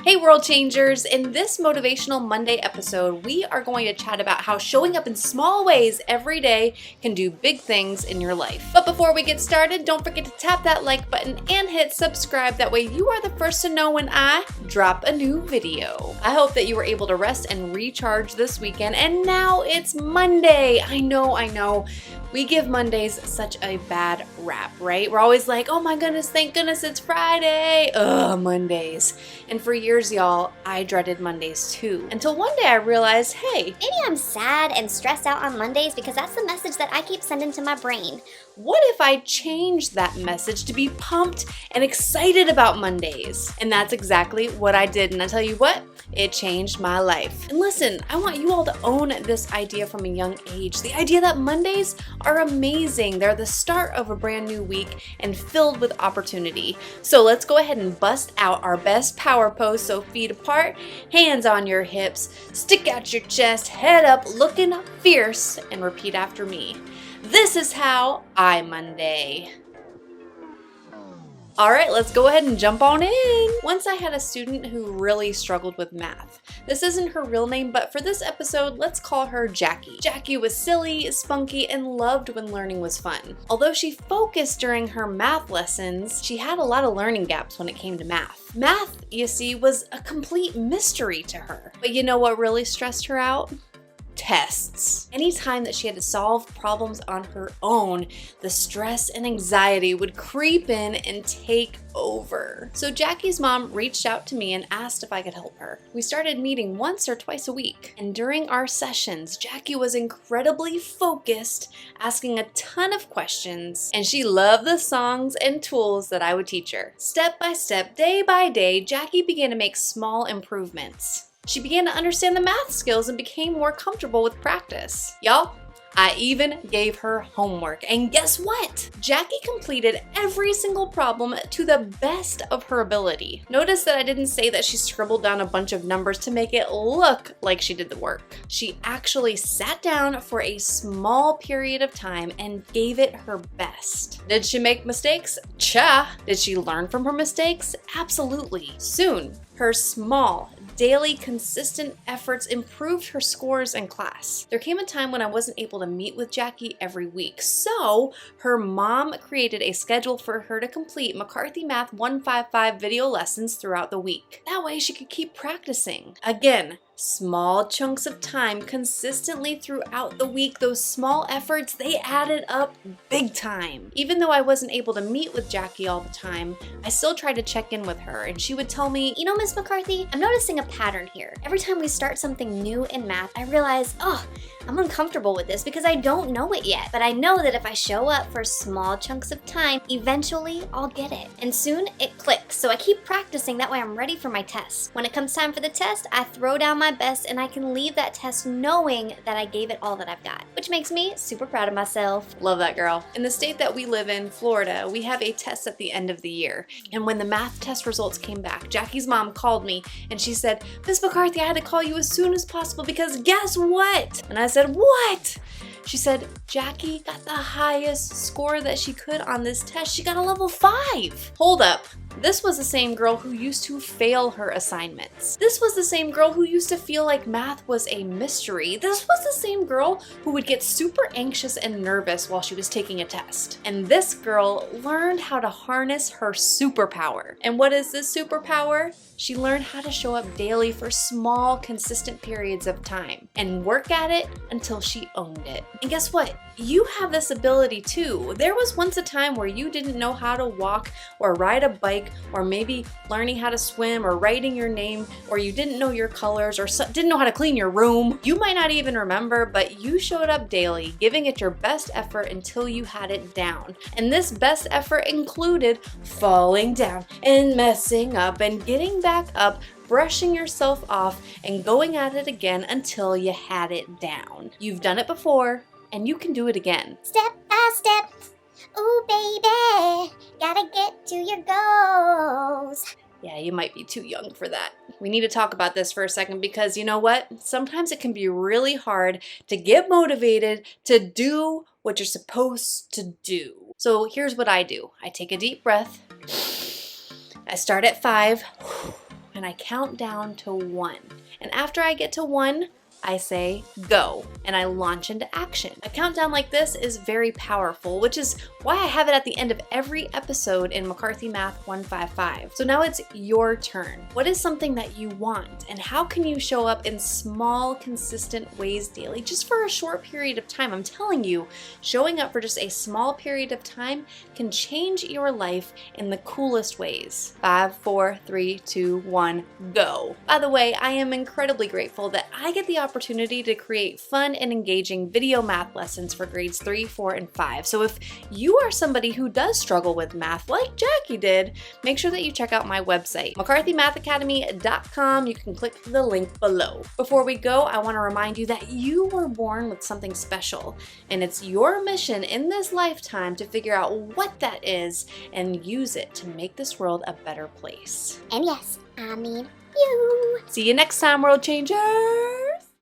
Hey world changers! In this Motivational Monday episode, we are going to chat about how showing up in small ways every day can do big things in your life. But before we get started, don't forget to tap that like button and hit subscribe. That way you are the first to know when I drop a new video. I hope that you were able to rest and recharge this weekend. And now it's Monday. I know. We give Mondays such a bad rap, right? We're always like, oh my goodness, thank goodness it's Friday. Ugh, Mondays. And for years, y'all, I dreaded Mondays too. Until one day I realized, hey, maybe I'm sad and stressed out on Mondays because that's the message that I keep sending to my brain. What if I changed that message to be pumped and excited about Mondays? And that's exactly what I did. And I tell you what, it changed my life. And listen, I want you all to own this idea from a young age. The idea that Mondays are amazing. They're the start of a brand new week and filled with opportunity. So let's go ahead and bust out our best power pose. So feet apart, hands on your hips, stick out your chest, head up, looking fierce, and repeat after me. This is how I Monday. All right, let's go ahead and jump on in. Once I had a student who really struggled with math. This isn't her real name, but for this episode, let's call her Jackie. Jackie was silly, spunky, and loved when learning was fun. Although she focused during her math lessons, she had a lot of learning gaps when it came to math. Math, you see, was a complete mystery to her. But you know what really stressed her out? Tests. Anytime that she had to solve problems on her own, the stress and anxiety would creep in and take over. So Jackie's mom reached out to me and asked if I could help her. We started meeting once or twice a week, and during our sessions, Jackie was incredibly focused, asking a ton of questions, and she loved the songs and tools that I would teach her. Step by step, day by day, Jackie began to make small improvements. She began to understand the math skills and became more comfortable with practice. Y'all, I even gave her homework. And guess what? Jackie completed every single problem to the best of her ability. Notice that I didn't say that she scribbled down a bunch of numbers to make it look like she did the work. She actually sat down for a small period of time and gave it her best. Did she make mistakes? Cha! Did she learn from her mistakes? Absolutely. Soon, her small, daily, consistent efforts improved her scores in class. There came a time when I wasn't able to meet with Jackie every week, so her mom created a schedule for her to complete McCarthy Math 155 video lessons throughout the week. That way she could keep practicing. Again, small chunks of time consistently throughout the week. Those small efforts, they added up big time. Even though I wasn't able to meet with Jackie all the time, I still tried to check in with her, and she would tell me, you know, Miss McCarthy, I'm noticing a pattern here. Every time we start something new in math, I realize, I'm uncomfortable with this because I don't know it yet. But I know that if I show up for small chunks of time, eventually I'll get it. And soon it clicks. So I keep practicing, that way I'm ready for my test. When it comes time for the test, I throw down my best and I can leave that test knowing that I gave it all that I've got, which makes me super proud of myself. Love that girl. In the state that we live in, Florida, we have a test at the end of the year. And when the math test results came back, Jackie's mom called me and she said, Miss McCarthy, I had to call you as soon as possible because guess what? And I said, what? She said, Jackie got the highest score that she could on this test. She got a level 5. Hold up. This was the same girl who used to fail her assignments. This was the same girl who used to feel like math was a mystery. This was the same girl who would get super anxious and nervous while she was taking a test. And this girl learned how to harness her superpower. And what is this superpower? She learned how to show up daily for small, consistent periods of time and work at it until she owned it. And guess what? You have this ability too. There was once a time where you didn't know how to walk or ride a bike or maybe learning how to swim or writing your name, or you didn't know your colors or didn't know how to clean your room. You might not even remember, but you showed up daily, giving it your best effort until you had it down. And this best effort included falling down and messing up and getting back up, brushing yourself off and going at it again until you had it down. You've done it before and you can do it again. Step by step, ooh baby, gotta get to your goals. Yeah, you might be too young for that. We need to talk about this for a second because you know what? Sometimes it can be really hard to get motivated to do what you're supposed to do. So here's what I do. I take a deep breath. I start at 5. and I count down to 1. And after I get to 1, I say go, and I launch into action. A countdown like this is very powerful, which is why I have it at the end of every episode in McCarthy Math 155. So now it's your turn. What is something that you want, and how can you show up in small, consistent ways daily, just for a short period of time? I'm telling you, showing up for just a small period of time can change your life in the coolest ways. 5, 4, 3, 2, 1, go. By the way, I am incredibly grateful that I get the opportunity to create fun and engaging video math lessons for grades 3, 4, and 5. So if you are somebody who does struggle with math like Jackie did, make sure that you check out my website, mccarthymathacademy.com. You can click the link below. Before we go, I want to remind you that you were born with something special, and it's your mission in this lifetime to figure out what that is and use it to make this world a better place. And yes, I mean you. See you next time, World Changers!